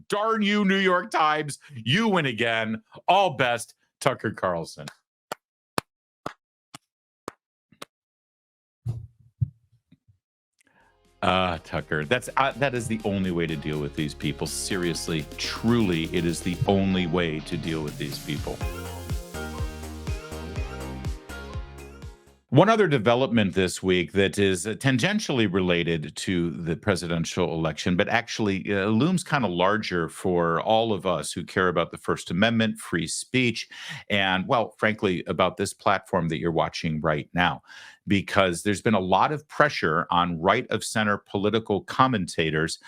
Darn you, New York Times. You win again. All best, Tucker Carlson. Tucker, that is the only way to deal with these people. Seriously, truly, it is the only way to deal with these people. One other development this week that is tangentially related to the presidential election, but actually looms kind of larger for all of us who care about the First Amendment, free speech, and, well, frankly, about this platform that you're watching right now, because there's been a lot of pressure on right-of-center political commentators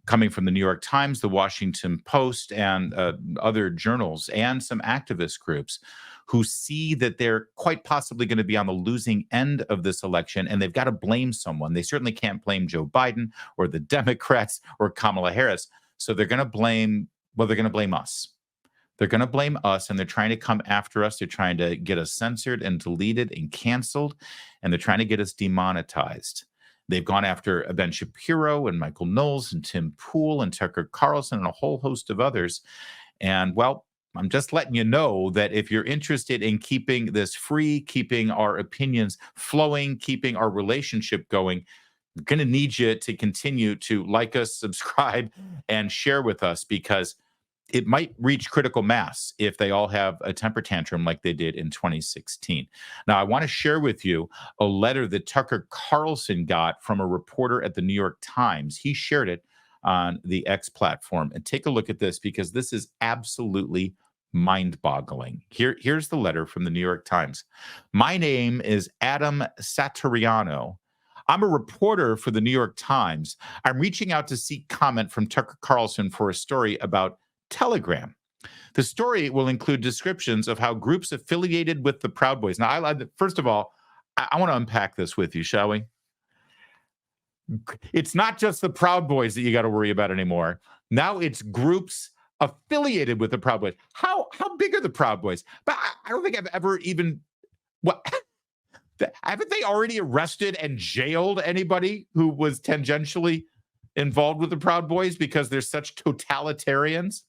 coming from the New York Times, the Washington Post, and other journals, and some activist groups who see that they're quite possibly going to be on the losing end of this election, and they've got to blame someone. They certainly can't blame Joe Biden or the Democrats or Kamala Harris. So they're going to blame, well, they're going to blame us. They're going to blame us, and they're trying to come after us. They're trying to get us censored and deleted and canceled, and they're trying to get us demonetized. They've gone after Ben Shapiro and Michael Knowles and Tim Pool and Tucker Carlson and a whole host of others. And, well, I'm just letting you know that if you're interested in keeping this free, keeping our opinions flowing, keeping our relationship going, we're going to need you to continue to like us, subscribe, and share with us, because it might reach critical mass if they all have a temper tantrum like they did in 2016. Now, I want to share with you a letter that Tucker Carlson got from a reporter at the New York Times. He shared it on the X platform. And take a look at this, because this is absolutely mind-boggling. Here's the letter from the New York Times. My name is Adam Satariano. I'm a reporter for the New York Times. I'm reaching out to seek comment from Tucker Carlson for a story about Telegram. The story will include descriptions of how groups affiliated with the Proud Boys. Now, first of all, I want to unpack this with you, shall we? It's not just the Proud Boys that you got to worry about anymore. Now it's groups affiliated with the Proud Boys. How big are the Proud Boys? But I don't think I've ever even, what, haven't they already arrested and jailed anybody who was tangentially involved with the Proud Boys because they're such totalitarians?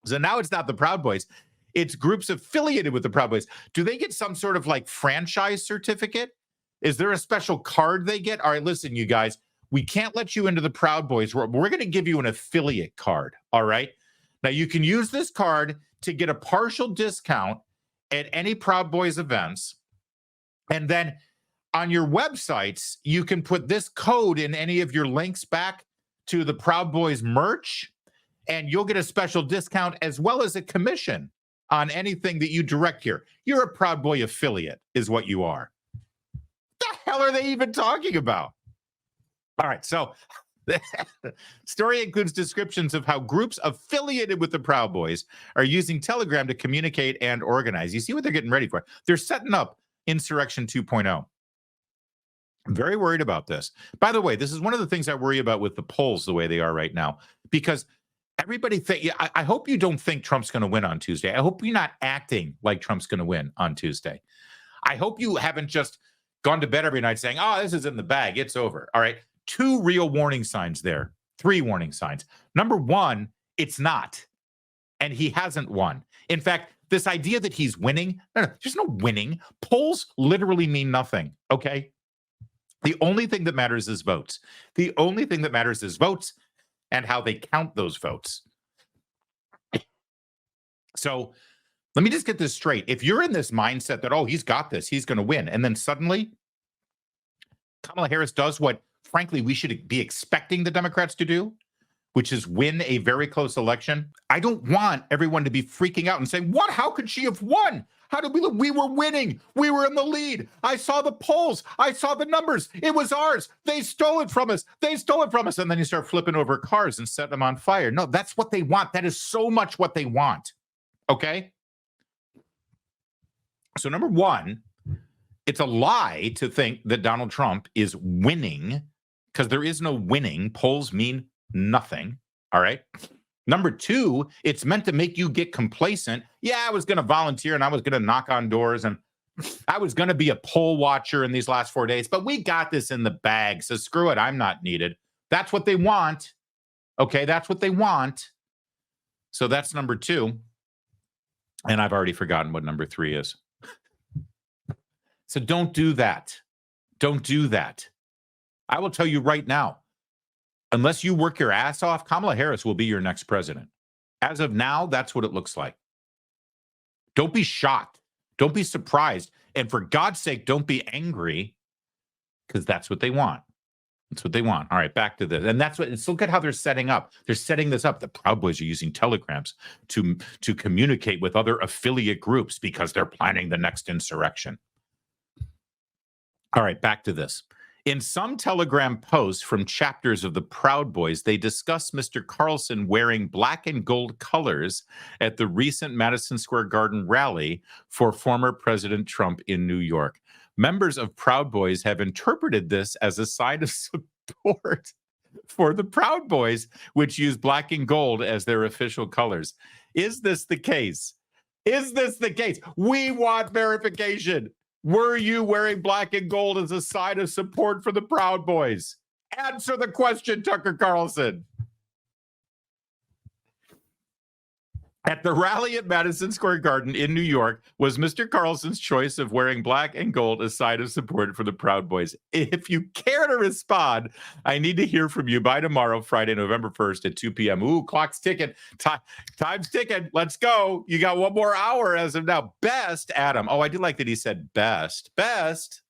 So now it's not the Proud Boys. It's groups affiliated with the Proud Boys. Do they get some sort of like franchise certificate? Is there a special card they get? All right, listen, you guys, we can't let you into the Proud Boys. We're going to give you an affiliate card, all right? Now, you can use this card to get a partial discount at any Proud Boys events. And then on your websites, you can put this code in any of your links back to the Proud Boys merch, and you'll get a special discount as well as a commission on anything that you direct here. You're a Proud Boy affiliate is what you are. What the hell are they even talking about? All right, so the story includes descriptions of how groups affiliated with the Proud Boys are using Telegram to communicate and organize. You see what they're getting ready for? They're setting up Insurrection 2.0. I'm very worried about this. By the way, this is one of the things I worry about with the polls the way they are right now, because everybody I hope you don't think Trump's going to win on Tuesday. I hope you're not acting like Trump's going to win on Tuesday. I hope you haven't just gone to bed every night saying, oh, this is in the bag, it's over. All right. 2 real warning signs there. 3 warning signs. Number 1, it's not. And he hasn't won. In fact, this idea that he's winning, no, there's no winning. Polls literally mean nothing, okay? The only thing that matters is votes. The only thing that matters is votes and how they count those votes. So let me just get this straight. If you're in this mindset that, oh, he's got this, he's going to win, and then suddenly Kamala Harris does what, frankly, we should be expecting the Democrats to do, which is win a very close election. I don't want everyone to be freaking out and saying, what? How could she have won? How did we were winning. We were in the lead. I saw the polls. I saw the numbers. It was ours. They stole it from us. They stole it from us. And then you start flipping over cars and set them on fire. No, that's what they want. That is so much what they want. Okay? So number 1, it's a lie to think that Donald Trump is winning, because there is no winning. Polls mean nothing. All right. Number 2, it's meant to make you get complacent. Yeah, I was going to volunteer and I was going to knock on doors and I was going to be a poll watcher in these last 4 days, but we got this in the bag. So screw it. I'm not needed. That's what they want. Okay, that's what they want. So that's number 2. And I've already forgotten what number 3 is. So don't do that. Don't do that. I will tell you right now, unless you work your ass off, Kamala Harris will be your next president. As of now, that's what it looks like. Don't be shocked. Don't be surprised. And for God's sake, don't be angry, because that's what they want. That's what they want. All right, back to this. And that's what, let's look at how they're setting up. They're setting this up. The Proud Boys are using telegrams to communicate with other affiliate groups because they're planning the next insurrection. All right, back to this. In some Telegram posts from chapters of the Proud Boys, they discuss Mr. Carlson wearing black and gold colors at the recent Madison Square Garden rally for former President Trump in New York. Members of Proud Boys have interpreted this as a sign of support for the Proud Boys, which use black and gold as their official colors. Is this the case? Is this the case? We want verification. Were you wearing black and gold as a sign of support for the Proud Boys? Answer the question, Tucker Carlson. At the rally at Madison Square Garden in New York, was Mr. Carlson's choice of wearing black and gold a sign of support for the Proud Boys? If you care to respond, I need to hear from you by tomorrow, Friday, November 1st at 2 p.m. Ooh, clock's ticking. Time's ticking. Let's go. You got one more hour as of now. Best, Adam. Oh, I do like that he said best. Best.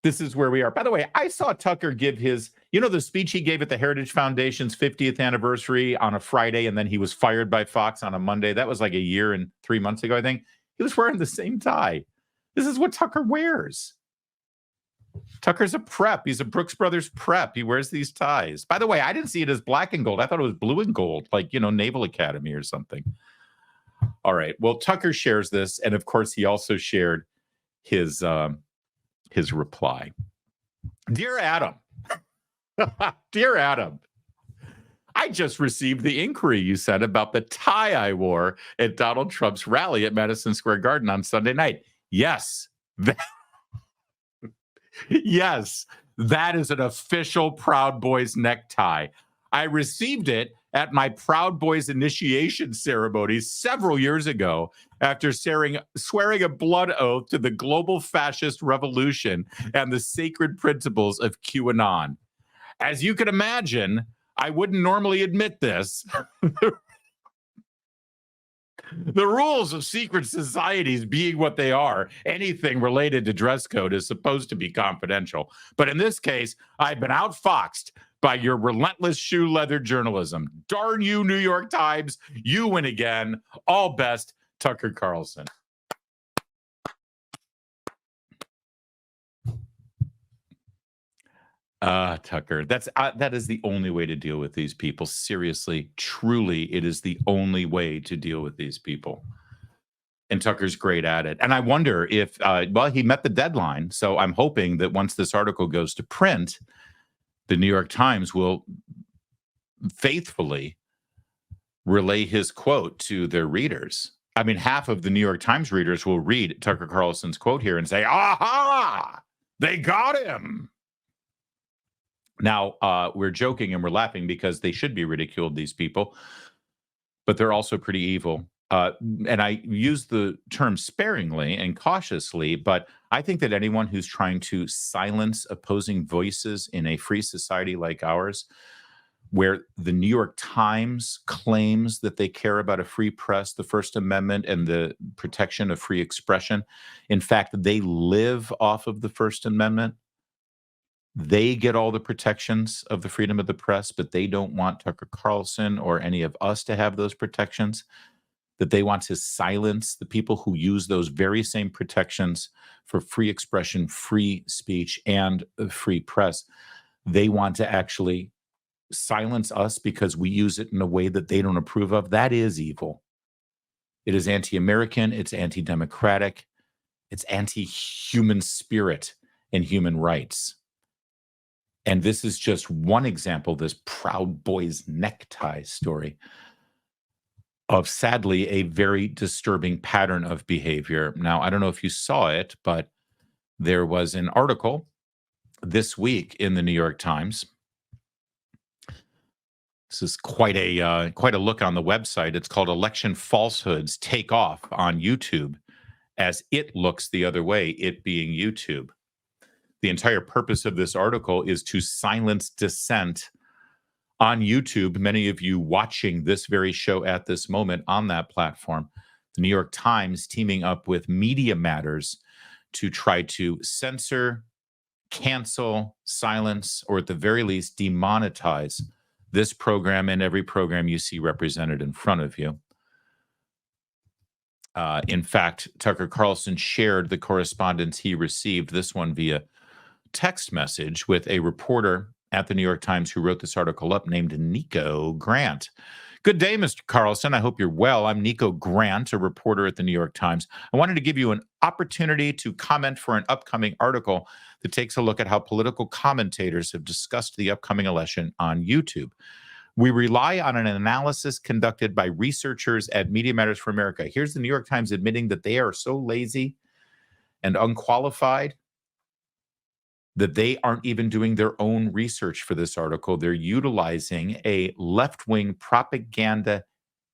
This is where we are. By the way, I saw Tucker give his, the speech he gave at the Heritage Foundation's 50th anniversary on a Friday, and then he was fired by Fox on a Monday. That was like a year and 3 months ago, I think. He was wearing the same tie. This is what Tucker wears. Tucker's a prep. He's a Brooks Brothers prep. He wears these ties. By the way, I didn't see it as black and gold. I thought it was blue and gold, like, Naval Academy or something. All right. Well, Tucker shares this, and of course, he also shared his reply. Dear Adam, dear Adam, I just received the inquiry you sent about the tie I wore at Donald Trump's rally at Madison Square Garden on Sunday night. Yes, yes, that is an official Proud Boys necktie. I received it at my Proud Boys initiation ceremony several years ago after swearing a blood oath to the global fascist revolution and the sacred principles of QAnon. As you can imagine, I wouldn't normally admit this. The rules of secret societies being what they are, anything related to dress code is supposed to be confidential. But in this case, I've been outfoxed by your relentless shoe leather journalism. Darn you, New York Times. You win again. All best, Tucker Carlson. Tucker, that is the only way to deal with these people. Seriously, truly, it is the only way to deal with these people. And Tucker's great at it. And I wonder if, he met the deadline. So I'm hoping that once this article goes to print, the New York Times will faithfully relay his quote to their readers. I mean, half of the New York Times readers will read Tucker Carlson's quote here and say, aha, they got him. Now, we're joking and we're laughing because they should be ridiculed, these people, but they're also pretty evil. And I use the term sparingly and cautiously, but I think that anyone who's trying to silence opposing voices in a free society like ours, where the New York Times claims that they care about a free press, the First Amendment, and the protection of free expression. In fact, they live off of the First Amendment. They get all the protections of the freedom of the press, but they don't want Tucker Carlson or any of us to have those protections, that they want to silence the people who use those very same protections for free expression, free speech, and free press. They want to actually silence us because we use it in a way that they don't approve of. That is evil. It is anti-American, it's anti-democratic, it's anti-human spirit and human rights. And this is just one example, this Proud Boys necktie story, of sadly a very disturbing pattern of behavior. Now, I don't know if you saw it, but there was an article this week in the New York Times This is quite a look on the website. It's called "Election Falsehoods Take Off" on YouTube, as it looks the other way, it being YouTube. The entire purpose of this article is to silence dissent on YouTube. Many of you watching this very show at this moment on that platform. The New York Times teaming up with Media Matters to try to censor, cancel, silence, or at the very least demonetize this program and every program you see represented in front of you. In fact, Tucker Carlson shared the correspondence he received, this one via text message, with a reporter at the New York Times who wrote this article up, named Nico Grant. Good day, Mr. Carlson. I hope you're well. I'm Nico Grant, a reporter at the New York Times. I wanted to give you an opportunity to comment for an upcoming article that takes a look at how political commentators have discussed the upcoming election on YouTube. We rely on an analysis conducted by researchers at Media Matters for America. Here's the New York Times admitting that they are so lazy and unqualified that they aren't even doing their own research for this article. They're utilizing a left-wing propaganda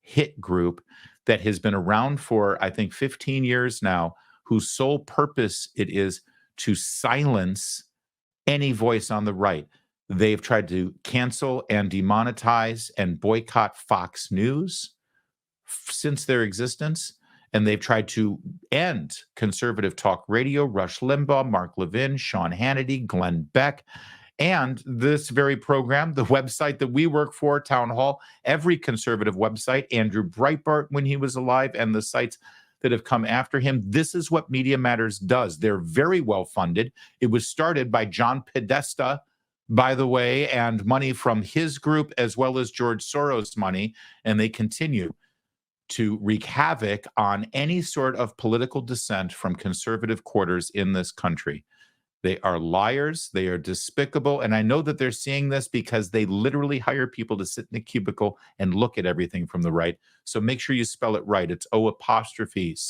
hit group that has been around for, I think, 15 years now, whose sole purpose it is to silence any voice on the right. They've tried to cancel and demonetize and boycott Fox News since their existence. And they've tried to end conservative talk radio, Rush Limbaugh, Mark Levin, Sean Hannity, Glenn Beck, and this very program, the website that we work for, Town Hall, every conservative website, Andrew Breitbart when he was alive, and the sites that have come after him. This is what Media Matters does. They're very well funded. It was started by John Podesta, by the way, and money from his group as well as George Soros money, and they continue to wreak havoc on any sort of political dissent from conservative quarters in this country. They are liars. They are despicable. And I know that they're seeing this because they literally hire people to sit in a cubicle and look at everything from the right. So make sure you spell it right. It's O''Connor.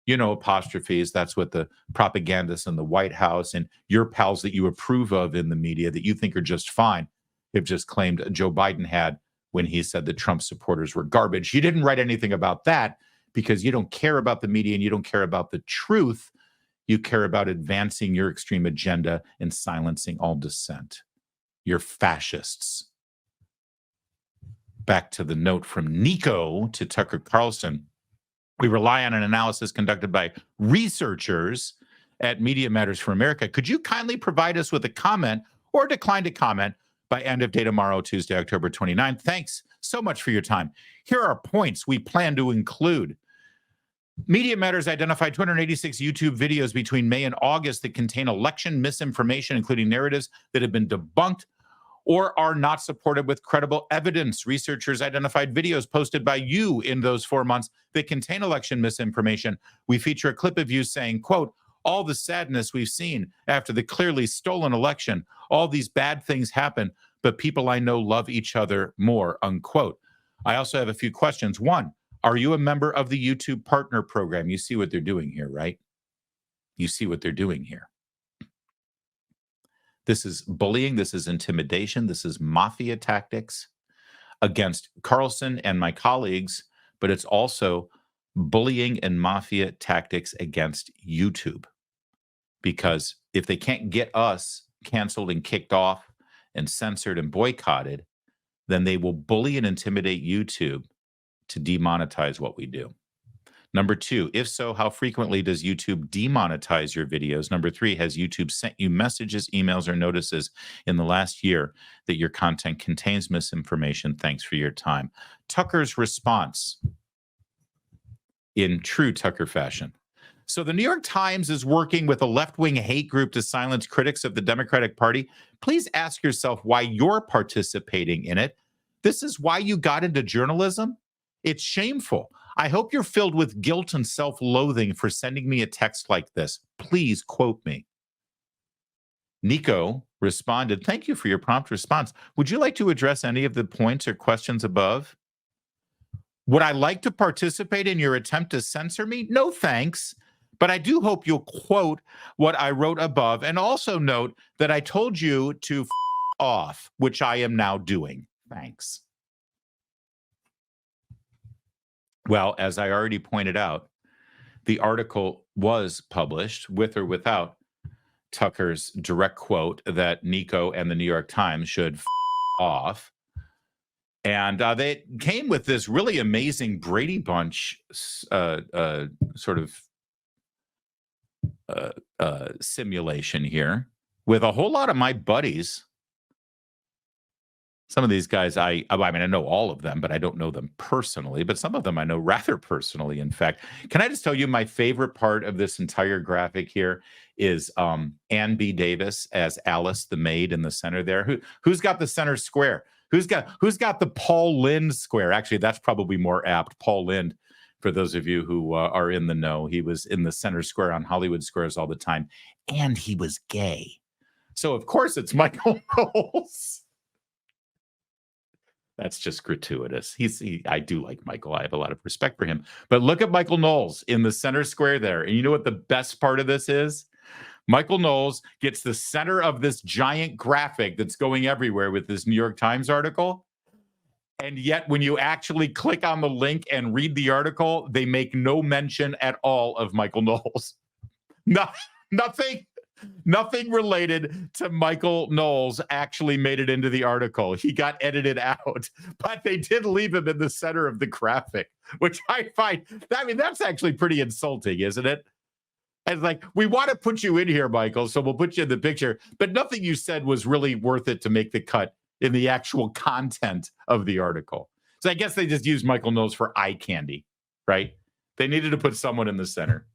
You know, apostrophes. That's what the propagandists in the White House and your pals that you approve of in the media that you think are just fine have just claimed Joe Biden had when he said that Trump supporters were garbage. You didn't write anything about that because you don't care about the media and you don't care about the truth. You care about advancing your extreme agenda and silencing all dissent. You're fascists. Back to the note from Nico to Tucker Carlson. We rely on an analysis conducted by researchers at Media Matters for America. Could you kindly provide us with a comment or decline to comment by end of day tomorrow, Tuesday, October 29th. Thanks so much for your time. Here are points we plan to include. Media Matters identified 286 YouTube videos between May and August that contain election misinformation, including narratives that have been debunked or are not supported with credible evidence. Researchers identified videos posted by you in those 4 months that contain election misinformation. We feature a clip of you saying, quote, "All the sadness we've seen after the clearly stolen election, all these bad things happen, but people I know love each other more," unquote. I also have a few questions. One, are you a member of the YouTube Partner Program? You see what they're doing here, right? You see what they're doing here. This is bullying. This is intimidation. This is mafia tactics against Carlson and my colleagues, but it's also bullying and mafia tactics against YouTube. Because if they can't get us canceled and kicked off and censored and boycotted, then they will bully and intimidate YouTube to demonetize what we do. Number two, if so, how frequently does YouTube demonetize your videos? Number three, has YouTube sent you messages, emails, or notices in the last year that your content contains misinformation? Thanks for your time. Tucker's response in true Tucker fashion. So the New York Times is working with a left-wing hate group to silence critics of the Democratic Party. Please ask yourself why you're participating in it. This is why you got into journalism? It's shameful. I hope you're filled with guilt and self-loathing for sending me a text like this. Please quote me. Nico responded, "Thank you for your prompt response. Would you like to address any of the points or questions above? Would I like to participate in your attempt to censor me? No, thanks. But I do hope you'll quote what I wrote above, and also note that I told you to off, which I am now doing. Thanks. Well, as I already pointed out, the article was published with or without Tucker's direct quote that Nico and the New York Times should off. And they came with this really amazing Brady Bunch sort of simulation here with a whole lot of my buddies. Some of these guys, I mean, I know all of them, but I don't know them personally. But some of them I know rather personally, in fact. Can I just tell you my favorite part of this entire graphic here is Ann B. Davis as Alice, the maid in the center there. Who's got the center square? Who's got the Paul Lynde square? Actually, that's probably more apt. Paul Lynde, for those of you who are in the know, he was in the center square on Hollywood Squares all the time. And he was gay. So, of course, it's Michael Knowles. That's just gratuitous. I do like Michael. I have a lot of respect for him. But look at Michael Knowles in the center square there. And you know what the best part of this is? Michael Knowles gets the center of this giant graphic that's going everywhere with this New York Times article. And yet, when you actually click on the link and read the article, they make no mention at all of Michael Knowles. Nothing related to Michael Knowles actually made it into the article. He got edited out, but they did leave him in the center of the graphic, which I find, that's actually pretty insulting, isn't it? It's like, we want to put you in here, Michael, so we'll put you in the picture, but nothing you said was really worth it to make the cut in the actual content of the article. So I guess they just used Michael Knowles for eye candy, right? They needed to put someone in the center.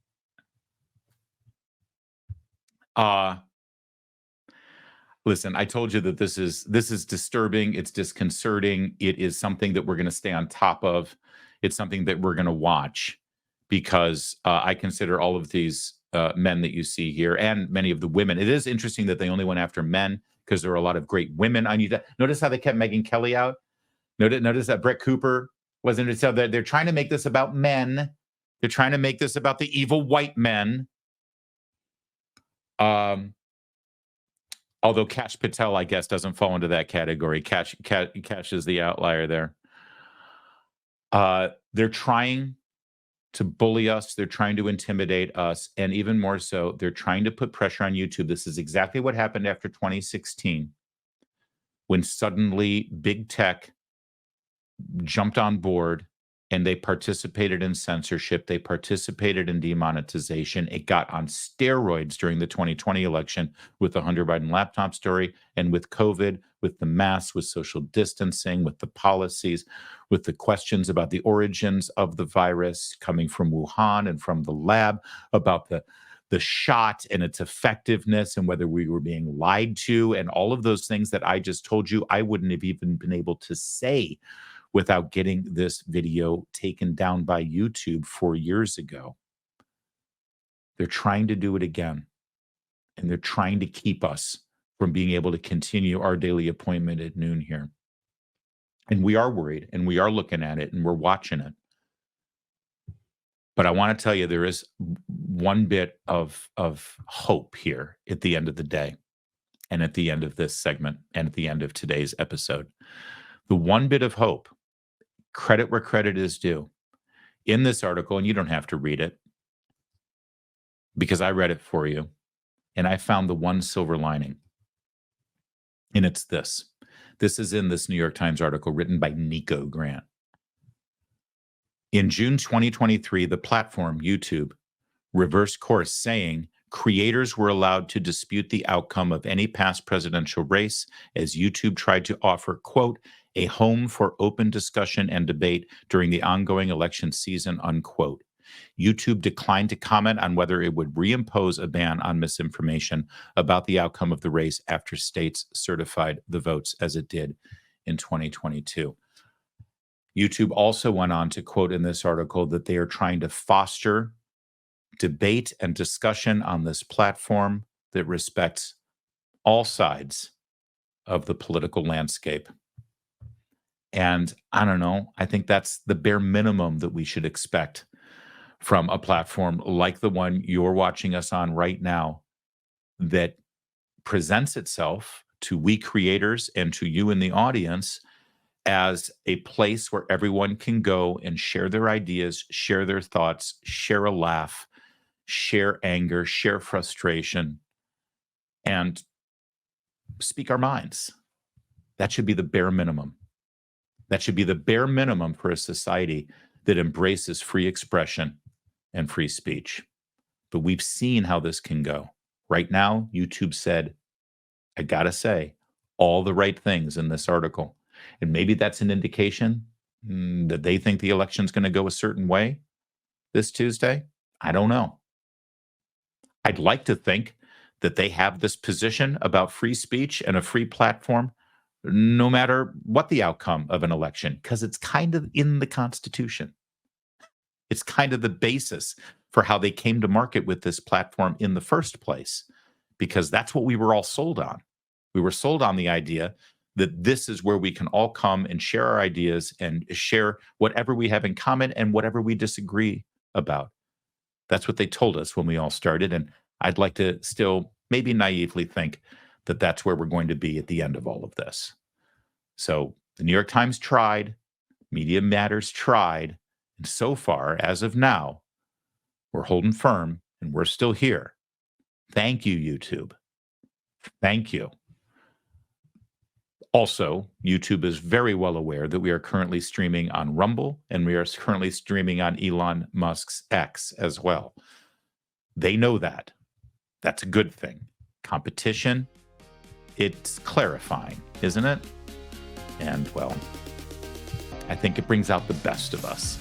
Listen, I told you that this is disturbing. It's disconcerting. It is something that we're going to stay on top of. It's something that we're going to watch because I consider all of these men that you see here and many of the women. It is interesting that they only went after men because there are a lot of great women. I need to notice how they kept Megyn Kelly out. Notice that Brett Cooper wasn't. So they're trying to make this about men. They're trying to make this about the evil white men. Although Kash Patel, I guess, doesn't fall into that category. Kash is the outlier there. They're trying to bully us. They're trying to intimidate us. And even more so, they're trying to put pressure on YouTube. This is exactly what happened after 2016, when suddenly big tech jumped on board and they participated in censorship. They participated in demonetization. It got on steroids during the 2020 election with the Hunter Biden laptop story and with COVID, with the masks, with social distancing, with the policies, with the questions about the origins of the virus coming from Wuhan and from the lab, about the shot and its effectiveness and whether we were being lied to and all of those things that I just told you I wouldn't have even been able to say without getting this video taken down by YouTube 4 years ago. They're trying to do it again. And they're trying to keep us from being able to continue our daily appointment at noon here. And we are worried, and we are looking at it, and we're watching it. But I want to tell you, there is one bit of hope here at the end of the day, and at the end of this segment, and at the end of today's episode. The one bit of hope, credit where credit is due, in this article, and you don't have to read it because I read it for you, and I found the one silver lining. And it's this. This is in this New York Times article written by Nico Grant. In June 2023, the platform, YouTube, reversed course, saying creators were allowed to dispute the outcome of any past presidential race as YouTube tried to offer, quote, a home for open discussion and debate during the ongoing election season, unquote. YouTube declined to comment on whether it would reimpose a ban on misinformation about the outcome of the race after states certified the votes as it did in 2022. YouTube also went on to quote in this article that they are trying to foster debate and discussion on this platform that respects all sides of the political landscape. And I don't know, I think that's the bare minimum that we should expect from a platform like the one you're watching us on right now, that presents itself to we creators and to you in the audience as a place where everyone can go and share their ideas, share their thoughts, share a laugh, share anger, share frustration, and speak our minds. That should be the bare minimum. That should be the bare minimum for a society that embraces free expression and free speech. But we've seen how this can go. Right now, YouTube said, I gotta say, all the right things in this article. And maybe that's an indication that they think the election's going to go a certain way this Tuesday. I don't know. I'd like to think that they have this position about free speech and a free platform no matter what the outcome of an election, because it's kind of in the Constitution. It's kind of the basis for how they came to market with this platform in the first place, because that's what we were all sold on. We were sold on the idea that this is where we can all come and share our ideas and share whatever we have in common and whatever we disagree about. That's what they told us when we all started. And I'd like to still maybe naively think that that's where we're going to be at the end of all of this. So the New York Times tried, Media Matters tried, and so far, as of now, we're holding firm and we're still here. Thank you, YouTube. Thank you. Also, YouTube is very well aware that we are currently streaming on Rumble and we are currently streaming on Elon Musk's X as well. They know that. That's a good thing. Competition, it's clarifying, isn't it? And, well, I think it brings out the best of us.